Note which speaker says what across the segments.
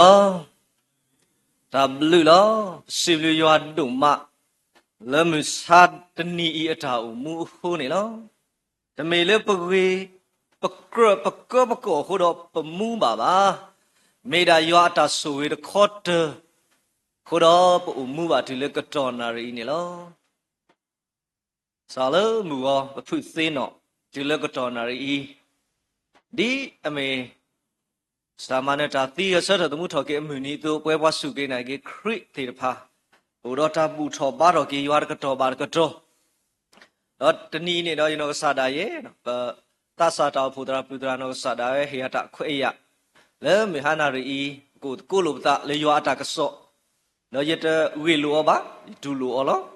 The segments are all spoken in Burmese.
Speaker 1: ta blu lo si blu yo du ma le mu sa de ni I ta u mu ho ni lo de me le pu we pa ko ho do pa mu ba ba me da yo ta so we de khot ho do pa u mu ba ti le ka ton na ri ni lo sa le mu go pa phu se no ti le ka ton na ri di ame Samanata Thea Sata the Mutoke Munito, where was Sugain I get crit the pa. Udota Buto Baroki, you are Kato Barkato. Not the Nini, no, you know, Sadaye, but Tasata Pudra Pudrano Sadae, he attacked Quaya. Le Mihanari, good Kuluta, Le Yuataka so. No yet will Luoba, Tuluolo.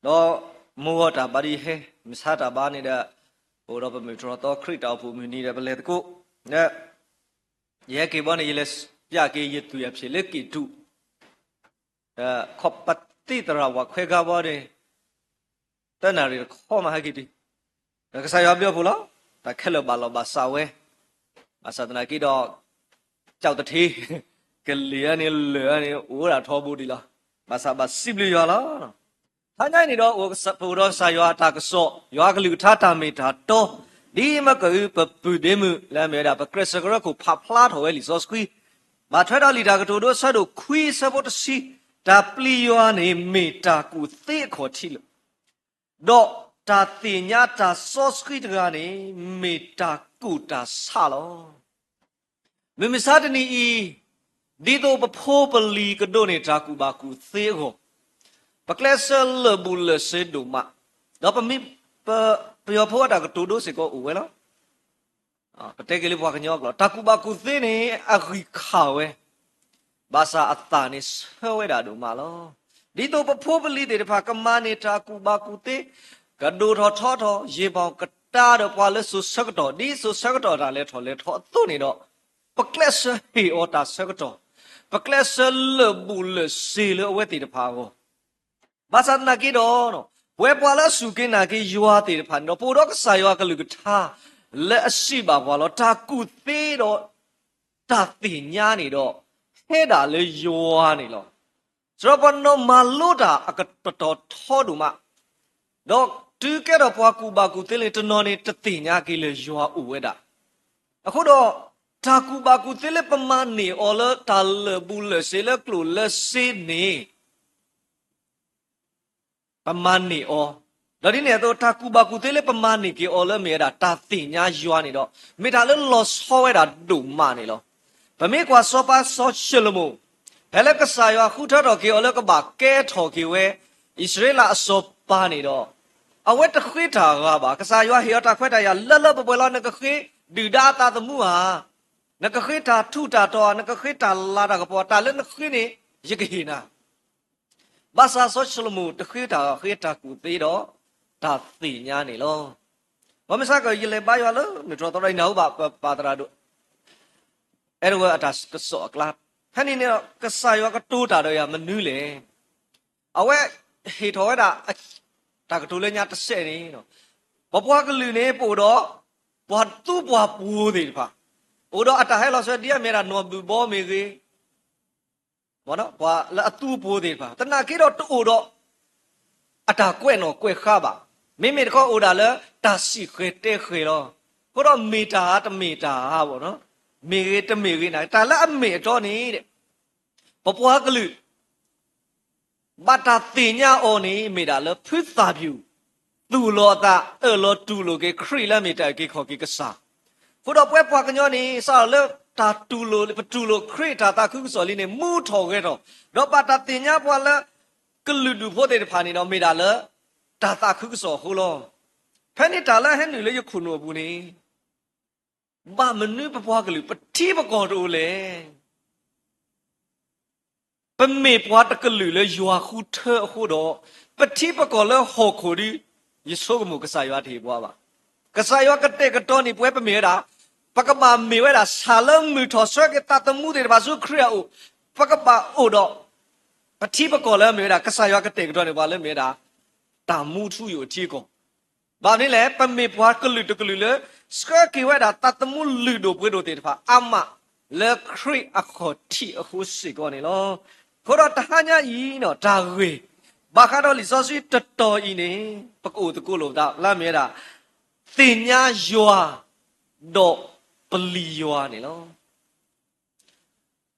Speaker 1: No Muota Badi He, Miss Hata Banida, Udopa Mutroto, Crit of whom you need a let go. Yeah, keep on illes, Yaki yet to have selected too. Copatitra, what Quega body. Then I will call my haggy. The Sayabula, the Kelabalo Basawe, Asadanaki dog, Chow the tea, Kiliani Leani, Ura Tobudilla, Basaba Sibliola. Hanani dog was Sapuro Sayata so, Yagalu Tata Mita to. Di ma ku pa pu de mu la me da pa kresagara ko pha phla tho we li so squee ma thwa da li da ka to do sa do khwi sa bo si da pli yo ne me ta ku the kho thi lo do ta ti nya ta so squee da ne me ta ku ta sa lo me me sa de ni I di do pa pho pa li ka do ne ta ku ba ku the kho pa klesa le bu le se do ma do pa mi pa Pio Poda to do se go well. Particularly walk in your blood. Takubaku thini agri kawe. Basa Athanis, Hoeda do malo. Dito probably the Pacamani Takubakute, Gadu Toto, Jibon Catado, Palace Sugato, this Sugato, a little Tonido. Paclessa he or ta Sugato. Paclessa le bull seal with the power. Basa Nagido. Webwala Sukinaki, you are the Pando, Pudok Sayaka Luguta, let us see Babalo, Taku Thedo, Tati Yanido, Heda le Yoanilo. Tropano Maluda, a Katato Toduma. Dog, do get up Wakubaku till it non it Tinyaki le Joa Ueda. A Hudo, Takubaku Telepamani, or Tal Bulla Silla Clue, Sydney. Pamani or Ladino Takubaku telepamani ki ola mera tatinya juanido. Metalo los hoeda do manilo. Pamekwa sopa so shilumu. Pelekasayo hutaroki olakaba ke toki we Israela sopanido. A wet quita raba, Kasayo hiota queta ya lala bola nakaki, didata the mua. Nakakita tuta to nakakita lada kapota lenakini yikina. Basa social mood, the Hita Kupido, Tati Yanilo. Omisaka, you lay by your love, Metro, I know about Padrado. Anyway, attached to so clap. Penny Kasayo Tuta, Manule. Away, he told her, Takatulena to say, Papa Lune Podo, what two pop woody pa. Odo at a hell of a dear mera no bomb me. Mono, la tu pudi pa. Tana kiro tu udo. Ata kweno kwe khaba. Mimi ko udala ta si khete khelo. Ko mita ta mita ha bo no. Mi ta mi na ta la mi to ni de. Popwa klu. Bata tinya o ni mi da le phut sa pyu. Tu lo ta lo tu lo ke khri la mi ta ke kho ke kasa. Ko do pwe pwa kanyo ni sa le Patulo, Creta, Takusolini, Muto, Robata Tinya, Kuludu, Pote Panino, Midala, Tata Kuso, Hulo. Penitala, Henry Kuno Buni. Bamanu Papagalu, Patiba Gondole. Permit what a Kalula, you are Hudo, Patiba Gola, Hokudi, Yisomu Kasayati Baba. Kasayo can take a Tony Pepamira. Pakaba miwera salam muto circuit that the mood bazu creo. Pakaba odo. Patiba cola mira, Kasayaka take Donny Valemira. Tamutu you chico. Banile, Pami Parkalutulule, Skirky weather that the muludo widow did for Amma. le kri akhoti akhusi ko ni lo khodo tahanya yi no da we ba kha do li so sui to yi ni pako to ko lo da la me da tin nya ywa do pli ywa ni lo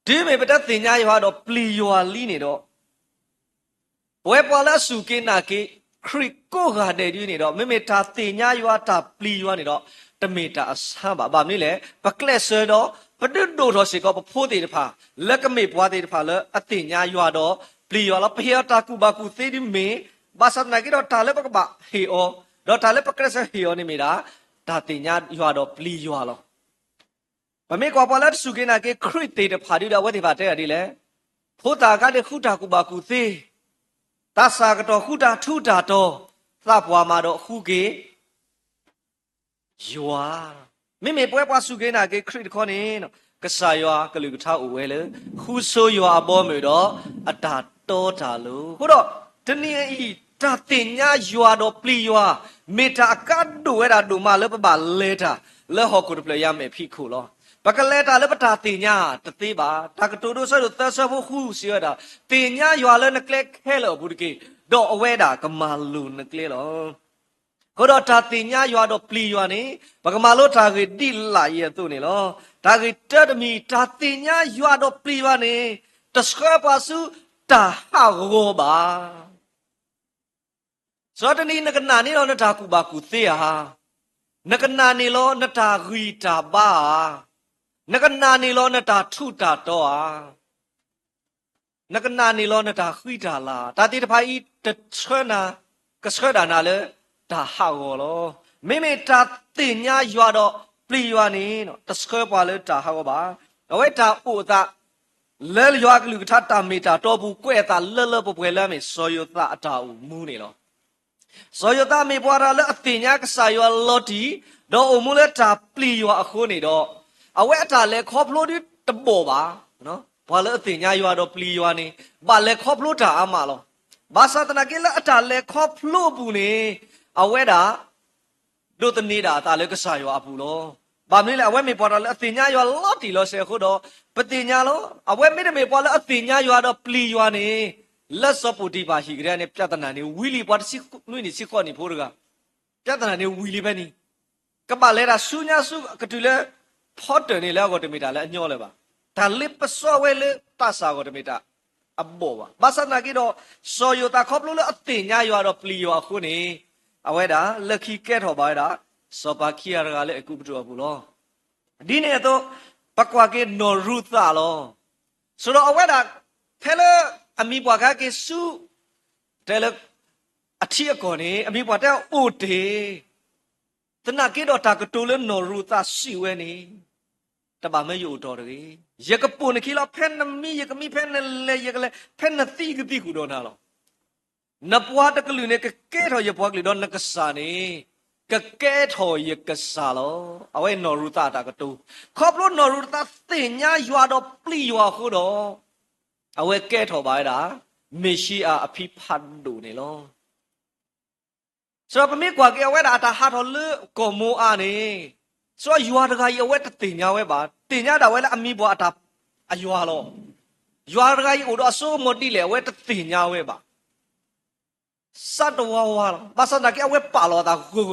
Speaker 1: di me bata tin nya ywa do pli ywa li ni do we pa la su ke na ke kri ko ga de di ni do me me ta tin nya ywa ta pli ywa ni doတမေတာအဆန်းပါမင်းလေပကလက်ဆွဲတော့ပဒုဒိုတော်စီကပဖိုးသေးတဖာလက်ကမေပွားသေးတဖာလအတင်ညာရွာတော့ပလီရွာလဖျာတာကူဘာကူသေးဒီမေဘာစနာကီတော့တာလက်ပကပဟေအောတော့တာလက်ပကလက်ဆွဲဟေအောနေမိတာဒါတင်ညာရွာတော့ပလီရွာလောဗမေကွာပေါ်လာစုကိနာကေခရစ်တေတဖာဒီတော့ဝတ်ဒီပါတဲ့ရည်လေဖိုးတာကတဲ့ခုတာကူဘာကူသေးသစာကတော့ခုတာထုတာတော့သပွားမှာတော့ခုကေyuwa mimi pwe pa su ke na ke khrit kho ni no kasa yuwa kalu ka tha u we le khu so yuwa abo me do ata to ta lo ho do tani i ta tin nya yuwa do pli yuwa me ta ka do we da do ma le pa le ta le ho ko ple ya me phi khu lo ba ka le ta le pa ta tin nya ta te ba ta ka to do so do ta so khu si ya da tin nya yuwa le na kle khe lo bu de ke do awe da ka ma lu na kle loကိုတော့တာတင်ညာရွာတော့ပလီရွာနေဘကမာလို့တာကြီးတိလာရဲ့သူနေလောတာကြီးတတ်မီတာတင်ညာရွာတော့ပလီရွာနေတစခပါစုတာဟာကိုပါစောတနီနကနာနေတော့နတာကူပါကူသေးဟာနကနာနေလောနတာဂီတာပါနကနာနေလောနတာထုတာတော့ဟာနကနာနေလောနတာခိတာလာတာတိတဖိုင်တချနာကစခဒါနာလေဒါဟာကိုလောမိမိတာတင်ညာရွာတော့ပလီရွာနေနော်တစခွဲပွားလဲဒါဟာကိုပါအဝဲတာဥတာလဲရွာကလူကထတာမီတာတော့ဘူးကွဲ့တာလဲပွဲလဲမေစောယတာအတာဦးမူးနေလောစောယတာမေပွားရလဲအတင်ညာကစားရွာလော်တီတော့အမူလဲတာပလီရွာအခုနေတော့အဝဲအတာလဲခေါပလို့ဒီတပေါ်ပါနော်ဘာလဲအတင်ညာရွာတော့ပလီရွာနေဘာလဲခေါပလို့တာအမလောဘာသာတနာကလဲအတာလဲခေါပလို့ဘူးနေအဝဲတာတို့တနေတာတာလည်းကစားရွာအပူလောဘာမင်းလဲအဝဲမေပေါ်တော့လဲအတင်ညာရွာလော့တီလောဆေခုတော့ပတင်ညာလောအဝဲမေမေပေါ်လဲအတင်ညာရွာတော့ပလီရွာနေလက်စောပူတီပါရှိကြတဲ့ပြဿနာနေဝီလီပွားစီနွိနေစီခေါနေဖို့ကပြဿနာနေဝီလီပဲနီကပလဲတာဆူညာစုကတူလဲဖော့တယ်နေလဲကိုတမီတာလဲအညောလဲပါဒါလစ်ပစောဝဲလဲတဆာကိုတမီတာအဘောပါဘာစနာကြီးတော့စောယတာခေါပလို့လဲအတင်ညာရွာတော့ပလီရွာခုနေအဝဲတာလက်ခီကဲထော်ပါတာစောပါခီရကလည်းအခုပတူဘူးလောဒီနေ့တော့ပကွာကေနော်ရူသာလောဆိုတော့အဝဲတာဖဲလအမီပွားကကေစုတဲလအထီအကောနေအမီပွားတဲ့အိုတေတနာကေတော့တာကတူလနော်ရူသာစီဝဲနေတပါမဲယူတော်တယ်ရကပုန်ခီလာဖဲနမီရကမီဖဲနလေရကလေဖဲနတိကတိကူတော့နာလောနပွားတကလူနေကကဲထော်ရပွားကလူတော့နကစာနေကကဲထော်ရကစာလောအဝဲနော်ရူတာတာကတူခေါပလို့နော်ရူတာတင်ညာရွာတော့ပလီရွာခုတော့အဝဲကဲထော်ပါတာမေရှိအာအဖိဖတ်ဒူနေလောဆိုတော့ပမေကွာကေအဝဲတာတာဟာထော်လေကောမိုအာနေဆိုတော့ရွာတကကြီးအဝဲတင်ညာဝဲပါတင်ညာတာဝဲလာအမိဘွားအတာအရွာလောရွာတကကြီးဟိုတော့အစိုးမတိလေအဝဲတင်ညာဝဲပါစတ်တော်ဝါဘာစနာကေအဝဲပါလောတာကို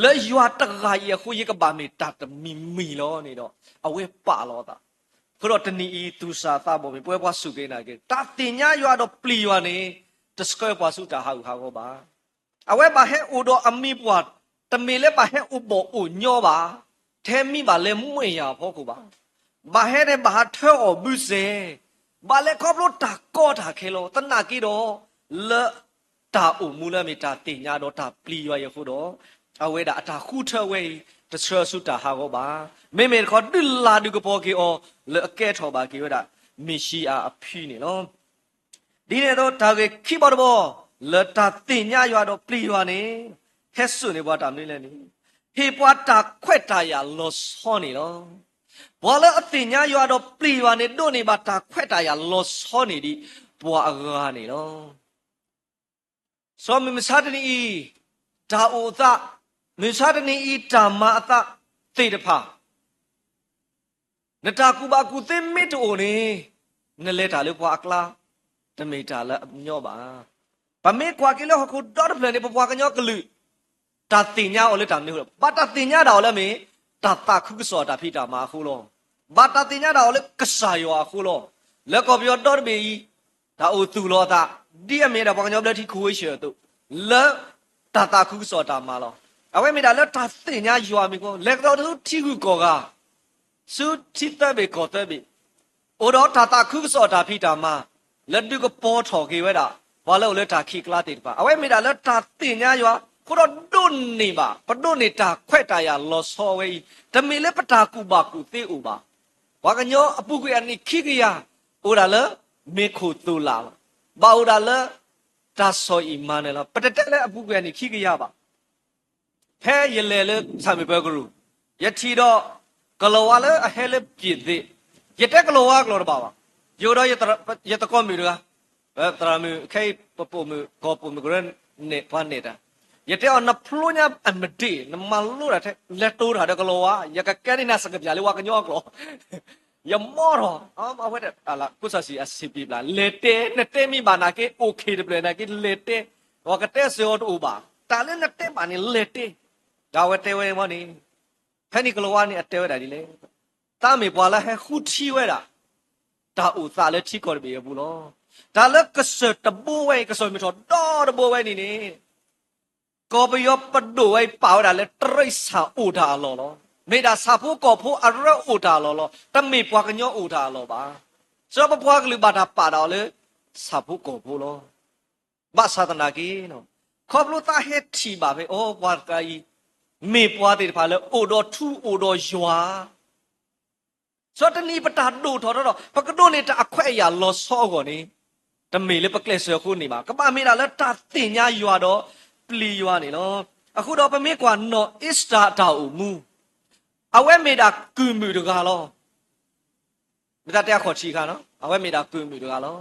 Speaker 1: လေရွာတကကြီးခုရကဘာမေတတ်မီလောနေတော့အဝဲပါလောတာခရောတနီဤသူစာသဘောမေပွဲပွားစုကိနာကေတာတင်ညာရွာတော့ပလီရွာနေတစကွဲပွားစုတာဟာကိုပါအဝဲပါဟဲအိုတော့အမီပွားတမေလဲပါဟဲဥဘောအိုညောပါထဲမိပါလဲမွေရဖို့ကိုပါဘာဟဲတဲ့ဘာထောအဘုစေဘာလဲခေါပလို့တာကောတာခဲလောတနာကီတော့လေတာအုံမူလမေတာတင်ညာတော့တာပလီရွာရဖို့တော့အဝဲတာအတာခုထဝဲတချရစုတာဟာကိုပါမေမေခေါ်ဒလာဒုကပေါ်ကေအောလေအကဲထောပါကေဝတာမေရှိအာအဖီနေနော်ဒီနေတော့ဒါကေခိဘောတော့လေတာတင်ညာရွာတော့ပလီရွာနေဟဲဆုနေဘွားတာမင်းလည်းနေဟေပွားတာခွက်တာရလောစောနေလောဘောလေအတင်ညာရွာတော့ပလီရွာနေတို့နေပါတာခွက်တာရလောစောနေဒီဘွားအကားနေလောစောမစတနီဒါအိုသမစတနီဓမ္မအသသေတဖာ နတာကူပါကူသိမစ်တိုနေနလေတာလေပွားအကလာတမေတာလေညောပါပမေကွာကီလောခုဒေါ်ပလန်နေပွားကညောကလူတာတင်ညာအော်လေတာနေဟုတ်ပါတာတင်ညာတာအော်လေမေတာတာခုကစောတာဖိတာမာခုလောဘာတာတင်ညာတာအော်လေကဆာယောခုလောလက်ကောပြောဒေါ်ဘေဤဒါအိုသူလောတာဒီအမေတာပွားကညောပလက်တိခွေးရှေတုလက်တာတာခုကစောတာမာလောအဝဲမေတာလက်တာတင်ညာယောမီကိုလက်တော်သူထိခုကောကစုတိတဘေကောတဘေအိုတော့တာတာခုကစောတာဖိတာမာလက်တုကပေါ်ထော်ကေဝဲတာဘာလို့လဲတာခိကလာတေပါအဝဲမေတာလက်တာတင်ညာယောခုတော့ဒုန်နေပါပဒုန်နေတာခွဲ့တာရလောဆောဝဲတမေလေပတာကူပါကူသေးဥပါဝါကညောအပုကွေအနိခိကရအိုဒါလမေခုတူလာဘာအိုဒါလတာဆောအီမန်လားပတတက်လေအပုကွေအနိခိကရပါဖဲရလေလေဆာမေဘဂရုယတိတော့ကလောဝါလေအဟဲလေပြည့်သေးယတက်ကလောဝါကလောပါပါယောတော့ယတကောမီရတရာမီခဲပပမကောပမဂရန်နေဖန်နေတာယတဲ့အနဖလိုညာအမတေနမလူရတဲ့လက်တိုးတာကလောဝါယကကဲနေနာစကပြလေဝါကညောကလောယမောရောအဝဲအလာကုဆစီအစီပိပလာလေတဲနတဲမိဘာနာကေโอเคတပလနာကေလေတဲဝကတဲစေောတူပါတာလဲနတဲပါနေလေတဲဒါဝတဲဝဲမောနေဖဲနီကလောဝါနေအတဲဝဲတာဒီလေတာမေပွာလာဟဲခုချီဝဲတာဒါဥစာလဲချီကော်ဘေဘူးလောဒါလဲကစတဘူဝဲကစမီထောတော်တဘူဝဲနေနေကောပယောပဒိုဝဲပါဝဒါလဲတရိษာဥဒါလောလောမေဒါစာဖို့ကောဖို့အရဥဒါလောလောတမေပွားကညောဥဒါလောပါစောပပွားကလူပါတာပါတော်လေစာဖို့ကောဖို့လောဘာသာတနာကီနော်ခေါပလူတာဟက်ချီပါပဲဩဘွားကီမေပွားတဲ့ဖာလဲဥတော်ထူဥတော်ယွာစောတနီပတာဒိုထော်တော့ပကဒိုနေတာအခွဲ့ရလောဆောကောနေတမေလေပကလက်ဆောခုနေပါကပမေဒါလဲတာတင်ညာယွာတော့ပလီယွာနေနော်အခုတော့ပမေကွာနော်အစ္စတာတာအူမူအဝဲမေတာကူမူတကားလောမတတရားခေါ်ချီခါနော်အဝဲမေတာကူမူတကားလော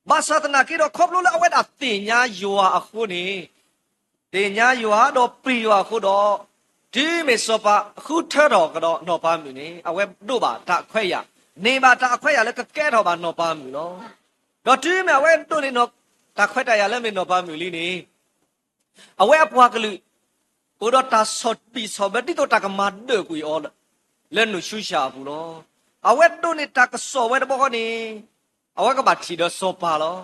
Speaker 1: ဘာသာတနာကေတော့ခေါပလို့လဲအဝဲတာတင်ညာယွာအခုနေတင်ညာယွာတော့ပလီယွာခုတော့ဒီမေစောပါအခုထတော့ကတော့နော်ပါမူနေအဝဲတို့ပါတာခွဲ့ရနေပါတာခွဲ့ရလဲကကဲတော့ပါနော်ပါမူနော်တော့ဒီမေအဝဲတို့နေနော်တာခွဲ့တရလဲမေနော်ပါမူလီနေအဝဲအပွားကလူဘုဒ္ဓတာဆော့ပီဆောဘတိတော့တကမတ်ဒေကွီအော်လဲနုရှုရှာဘူးလောအဝဲတို့နေတာကဆောဝဲတဘောကနေအဝဲကဘာထီတော့ဆောပါလော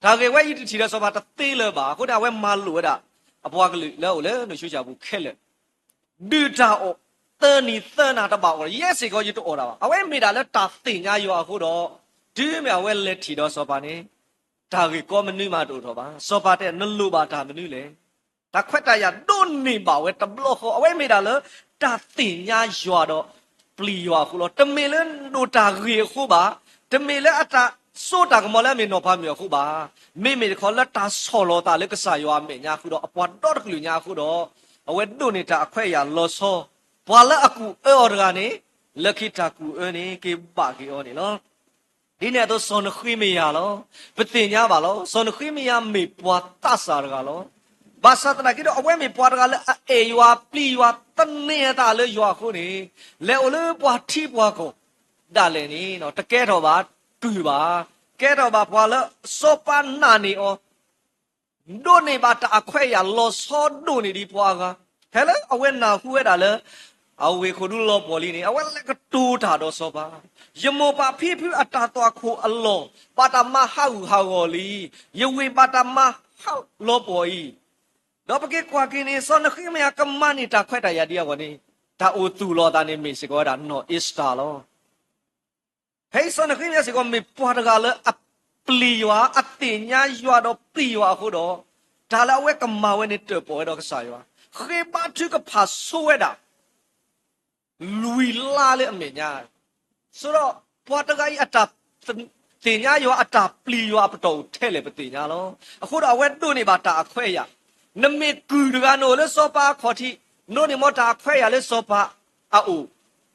Speaker 1: ဒါကေဝဲဤထီတော့ဆောပါတသေးလဲပါခုနအဝဲမလူတာအပွားကလူလဲနုရှုရှာဘူးခက်လဲဒူတာအောတန်နီသနာတပါအော်ရက်စေကောကြီးတော့အော်တာပါအဝဲမေတာလဲတာတင်ညာရောအခုတော့ဒီမြဝဲလက်ထီတော့ဆောပါနေဒါကေကောမနုမတို့တော့ပါဆောပါတဲ့နလူပါဒါမနုလေဒါခွက်တရဒုန်နေပါဝဲတဘလခေါ်အဝဲမေတာလဲတာတင်ညာရွာတော့ပလီရွာခုလောတမေလဲနိုတာရေခုပါတမေလဲအတာဆိုတာကမလဲမေနော်ဖာမြေခုပါမေခေါ်လက်တာဆော်လောတာလဲကစားရွာမေညာခုတော့အပွားတော့ကလူညာခုတော့အဝဲဒုန်နေတာအခွဲ့ရလောဆောဘွာလဲအကူအော်ဒကနေလက်ခိတာကူအနေကေပါကေအောနေလောဒီနဲ့တော့စောနခွေးမရလောပတင်ညာပါလောစောနခွေးမရမေပွားတဆာရကလောဘာသာတနာကိတော့အဝဲမေပွားတကလည်းအေယွာပလီယွာတနေတာလေယွာခုနေလေအိုလေပွားထီပွားကိုဒါလည်းနေနော်တကဲတော့ပါတူပါကဲတော့ပါပွားလဲစောပနာနေအောဒိုနေပါတအခွဲရလောစောဒိုနေဒီပွားကဟဲလေအဝဲနာခုဝဲတာလေအဝေခုဒူလောပေါ်လီနေအဝဲလက်ကတူတာတော့စောပါယမောပါဖိဖိအတာတော့ခုအလောပါတမဟောက်ဟောက်လီယဝေပါတမဟောက်လောပေါ်ဤတော့ပကေကွာကင်းနေစောနခိမယကမနီတာခွဲ့တရဒီယောနေဒါအိုတူလောတာနေမေစကောဒါနော်အစ္စတာလောဟေးစောနခိမယစကောမေပွားတကလည်းအပလီယွာအတင်ညာယွာတော့ပလီယွာခုတော့ဒါလာဝဲကမဝဲနေတော့ပေါ်တော့ကစားယွာခေပါထုကဖာဆိုဝဲတာလူလာလေအမေညာဆိုတော့ပွားတကကြီးအတာတင်ညာယွာအတာပလီယွာပတော်ထဲလေပတင်ညာလောအခုတော့အဝဲတို့နေပါတာအခွဲ့ရနမေကူဒကနိုလေစောပါခေါ်တိနိုနေမတာခွဲရလေစောပါအို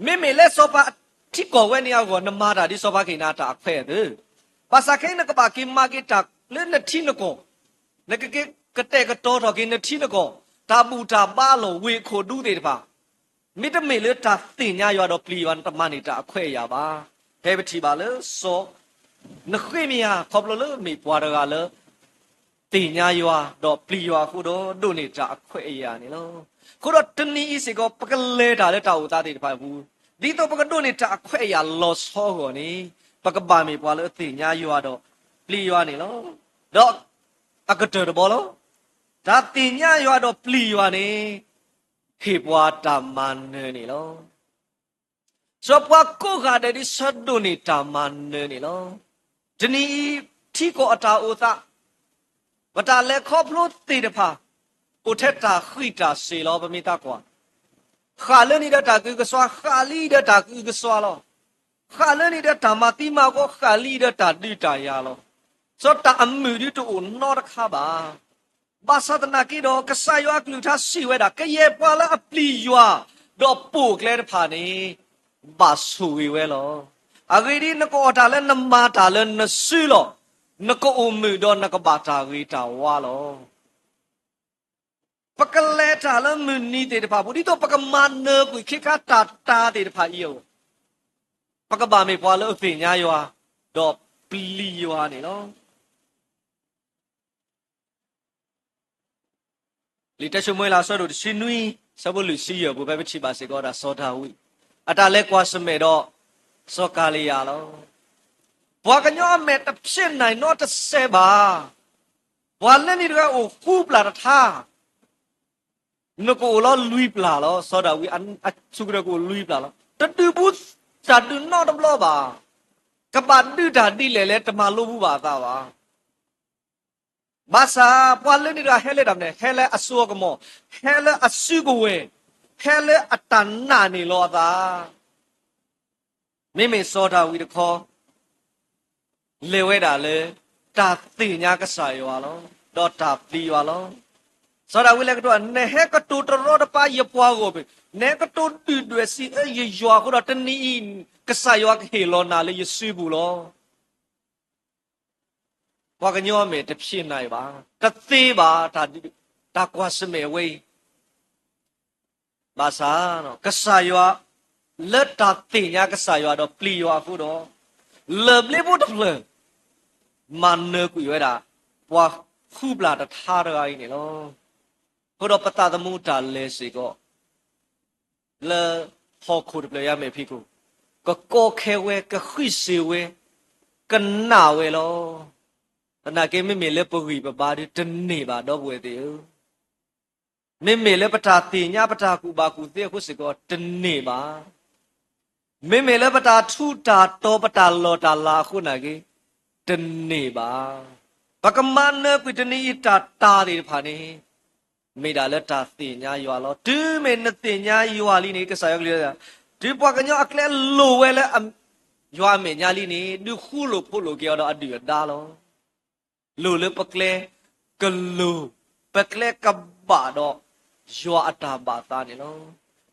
Speaker 1: မေမေလေစောပါတိကောဝဲနေရောက်ကောနမာတာဒီစောပါခိနာတာခွဲတယ်ပါစခိနကပါကိမာကိတာလေနတိနကောနကကေကတဲ့ကတော်တော်ကိနတိနကောတာပူတာပါလောဝေခိုဒုတေတပါ မိတမေလေတာတင်ညာရွာတော့ပလီရွာတမနေတာအခွဲရပါဘဲပတိပါလေစောနှခွေမရခေါပလလေမိပွားတကလေတင်ညာရွာတော့ပလီရွာခုတော့ဒုနေတာအခွဲရနေလို့ခုတော့တနည်းဤစီကပကလေတာလေတာဝသားတဲ့တပါဘူးဒီတော့ပကဒုနေတာအခွဲရလောစောကိုနေပကပါမိပွားလေတင်ညာရွာတော့ပလီရွာနေလို့တော့အကတော်ဘောလို့ဒါတင်ညာရွာတော့ပလီရွာနေခေပွားတမန်နေလို့စပွားကိုခါတဲ့ဒီဆတ်ဒုနေတာမန်နေလို့ဒီနီထီကိုအတာဥသဝတာလက်ခေါပလို့တေတဖာဥထက်တာခိတာစေလောပမိတာကွာခါလနေတာတာကူကစွာခါလီတဲ့တာကူကစွာလောခါလနေတဲ့ဓမ္မတိမကိုခါလီတဲ့တာတိတာရလောစောတာအမှုရီတူနောရခါပါဘာသာတနာကီတော့ကဆာယောကလူသာစီဝဲတာကရေပွာလာအပလီယွာတော့ပိုကလဲဖာနေဘာဆူဝဲလောအဂီဒီနကောတာလဲနမတာလဲနဆူလောနကောအမှုတော့နကဘာတာဂီတာဝါလောပကလဲတာလဲမနီတဲ့တဖာဘူးဒီတော့ပကမန်နကွခိကတာတာတဲ့တဖာယောပကဘာမေပွာလို့အသိညာယွာတော့ပလီယွာနေလောလီတရှမွေလာဆောတို့ရှင်နွီစဘလူစီရဘူပဲပချိပါစေကောတာစောတာဝိအတာလဲကွာစမေတော့စောကာလီယာလောဘွာကညောမေတဖြစ်နိုင်တော့တဆဲပါဘွာလည်းနေတော့ဖူးပလာထားနကိုလောလူပလာလောစောတာဝိအဆုကရကိုလူပလာလောတတူဘူးဇာတူနော်တော့လောပါကပတူတာတိလေလဲတမလို့ဘူးပါသားပါဘာသာပွာလနေရဟဲလေဒမ်နေဟဲလေအဆောကမောဟဲလေအဆုကဝဲဟဲလေအတန်နာနေလောသာမိမေစောတာဝီတခေါ်လေဝဲတာလေတာတိညာကဆာယောလောတော့တာပလီယောလောစောတာဝီလေကတော့နေဟဲကတူတရောတပါရပွားကိုပဲနေကတူတူတွေစီအေးယောကတော့တနီကဆာယောကဟေလောနာလေယဆုဘူးလောဘွာကညောမေတဖြစ်နိုင်ပါတသေးပါဒါကွာစမေဝေးဘာသာနော်ကဆာယောလက်တာတင်ညာကဆာယောတော့ပလီယောခုတော့လေဘလေဘုတ်လေမန်နကူရတာဘွာခုပလာတထားရင်းနေလောခုတော့ပတသမုတာလဲစီကောလေဟောခုတပလရမေဖိကူကောခဲဝဲကခွိစီဝဲကနာဝဲလောတနာကေမေလေပဂီပပါဒီတနေပါတော့ဘွယ်တေမေလေပတာတိညာပတာကူပါကူတေခုစကောတနေပါမေလေပတာထုတာတောပတာလောတာလာခုနာကေတနေပါပကမနပိတနိတာတာတွေဖာနေမေတာလက်တာတိညာရွာလောဒီမေနတိညာရွာလီနေကဆာယောကလေးဒီပွားကညအကလဲလိုဝဲလဲရွာမေညာလီနေဒီခုလိုဖို့လိုကြောတော့အတူတာလောလူလပကလေကလူပကလေကဘာတော့ယောအတာဘာတာနေလော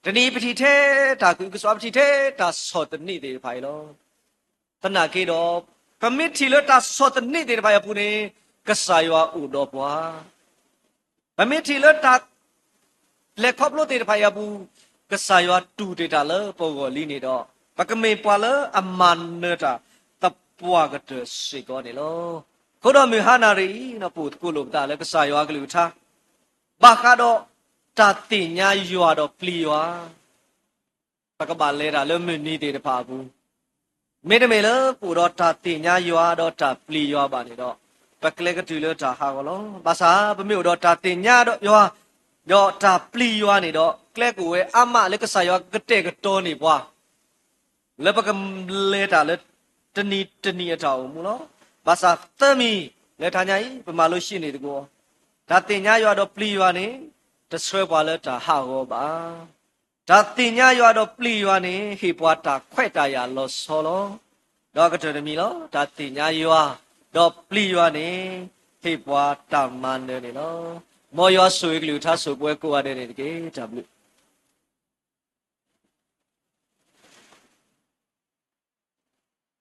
Speaker 1: တဏီပတိထဲဒါကူကစွာပတိထဲဒါစောတနိတေဖိုင်လောတနာကေတော့ပမစ်တီလတာစောတနိတေဖိုင်ပူနေကဆာယောဥတော်ပွားပမစ်တီလတာလက်ခေါပလို့တေဖိုင်ဘူးကဆာယောတူတေတာလောပေါ်ကိုလီနေတော့ပကမေပွာလအမန်နတာတပွားကတစေကောနေလောခုတော့မေဟာနာရီနော်ပို့ကိုလိုတာလဲကဆာယောကလူထားဘာကတော့တာတင်ညာရွာတော့ပလီရွာပကပါလဲတာလဲမနီတေတဖာဘူးမေတမေလပို့တော့တာတင်ညာရွာတော့တာပလီရွာပါနေတော့ပကလေကတူလတာဟာကောလောဘာသာပမေတော့တာတင်ညာတော့ရွာတော့တာပလီရွာနေတော့ကလဲကိုဝဲအမလဲကဆာယောကတဲ့ကတော်နေပွားလဲပကလဲတာလဲတနီအထောင်မူလို့ဘာသာသမီလက်ထာညာကြီးပမာလို့ရှိနေတကောဒါတင်ညာရွာတော့ပလီရွာနေတဆွဲပွားလဲတာဟာဟောပါဒါတင်ညာရွာတော့ပလီရွာနေဟေပွားတာခွဲ့တာရလောဆောလောတော့ကတရမီလောဒါတင်ညာရွာတော့ပလီရွာနေဟေပွားတာမန်နေလောမောယောဆွေကလူထားဆွပွဲကိုရတယ်တကေဒါဘလို့